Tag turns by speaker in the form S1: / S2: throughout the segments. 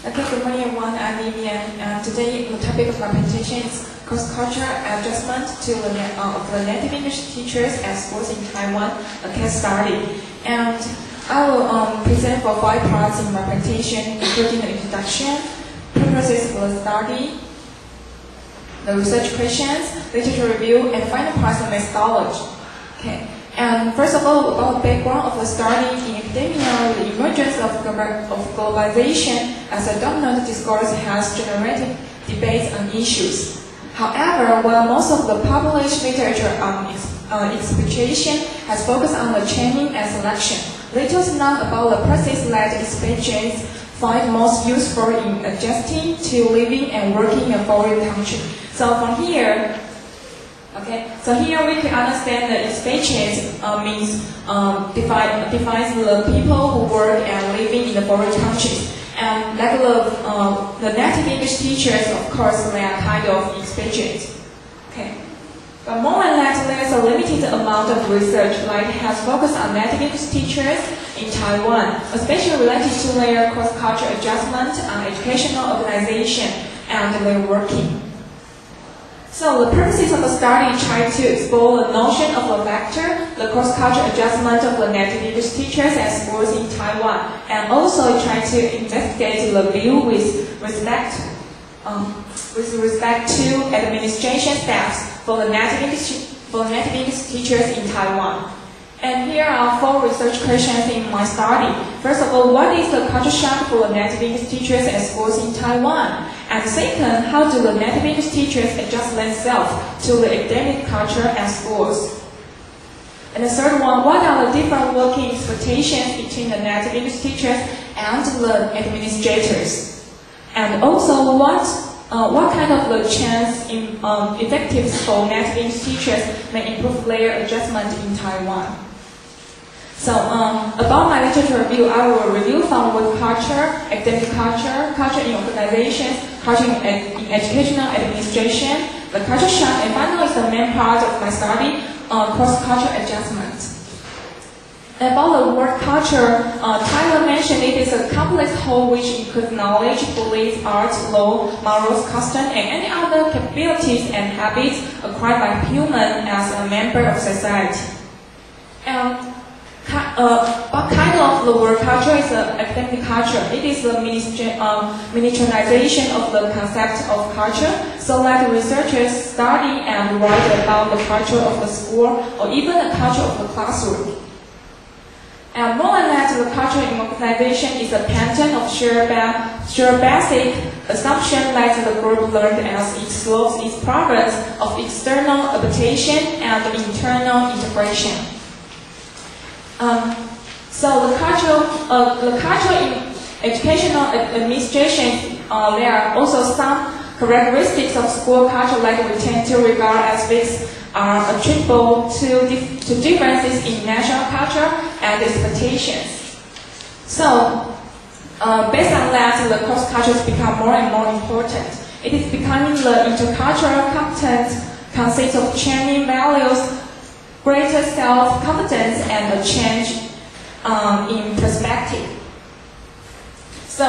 S1: Okay, good morning everyone, I'm Vivian, and today the topic of my presentation is cross-cultural adjustment to the native English teachers at schools in Taiwan, a case study. And I will present for 5 parts in my presentation, including the introduction, purposes of the study, the research questions, literature review, and final parts of methodology. Okay. And first of all, about the background of the study in academia, the emergence of globalization as a dominant discourse has generated debates on issues. However, while most of the published literature on expatriation has focused on the training and selection, little is known about the process-led expatriates find most useful in adjusting to living and working in a foreign country. So from here, here we can understand that expatriates defines the people who work and living in the foreign countries. And like the native English teachers, of course, they are kind of expatriates. Okay. But more than that, there's a limited amount of research like has focused on native English teachers in Taiwan, especially related to their cross-cultural adjustment on educational organization and their working. So the purposes of the study try to explore the notion of a factor, the cross-cultural adjustment of the native English teachers at schools in Taiwan, and also try to investigate the view with respect to administration staffs for the native English teachers in Taiwan. And here are 4 research questions in my study. First of all, what is the culture shock for the native English teachers at schools in Taiwan? And second, how do the native English teachers adjust themselves to the academic culture at schools? And the third one, what are the different working expectations between the native English teachers and the administrators? And also, what kind of the chance in effectives for native English teachers may improve their adjustment in Taiwan? So, about my literature review, I will review from work culture, academic culture, culture in organizations, culture in educational administration, the culture shock, and finally is the main part of my study, cross-cultural adjustment. About the work culture, Tyler mentioned it is a complex whole which includes knowledge, beliefs, art, law, morals, custom, and any other capabilities and habits acquired by human as a member of society. And what kind of the work culture is the academic culture? It is the miniaturization of the concept of culture, so that researchers study and write about the culture of the school or even the culture of the classroom. And more than that, the culture in organization is a pattern of shared basic assumption that the group learned as it slows its progress of external adaptation and internal integration. So the culture in educational administration, there are also some characteristics of school culture that we tend to regard as fixed are attributable to differences in national culture and expectations. So, based on that, the cross cultures become more and more important. It is becoming the intercultural competence consists of training values, greater self-confidence, and a change in perspective. So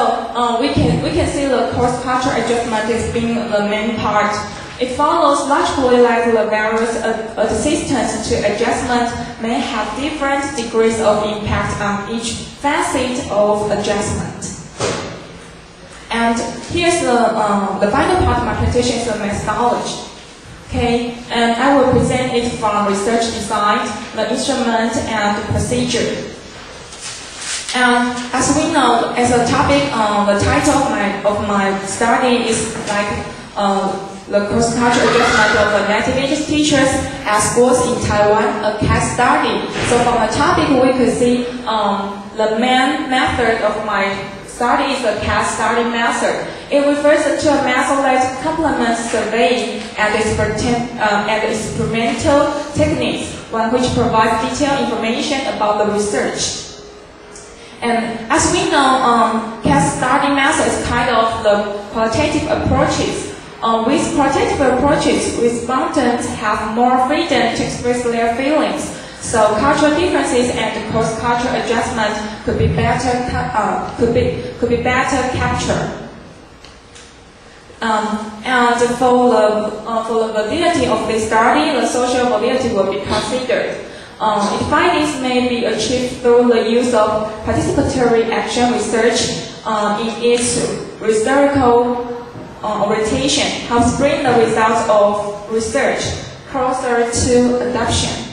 S1: we can see the cross-cultural adjustment as being the main part. It follows logically like the various assistance to adjustment may have different degrees of impact on each facet of adjustment. And here's the final part of my presentation is the methodology. Okay, and I will present it from research design, the instrument, and the procedure. And as we know, as a topic, the title of my study is like the cross-cultural adjustment of the native English teachers at schools in Taiwan, a case study. So from the topic, we could see the main method of my study is the case study method. It refers to a method that complements surveying and experimental techniques, one which provides detailed information about the research. And as we know, case study method is kind of the qualitative approaches. With qualitative approaches, respondents have more freedom to express their feelings. So cultural differences and cross-cultural adjustment could be better captured. And for the validity of this study, the social validity will be considered. Its findings may be achieved through the use of participatory action research in its historical orientation, helps bring the results of research closer to adoption.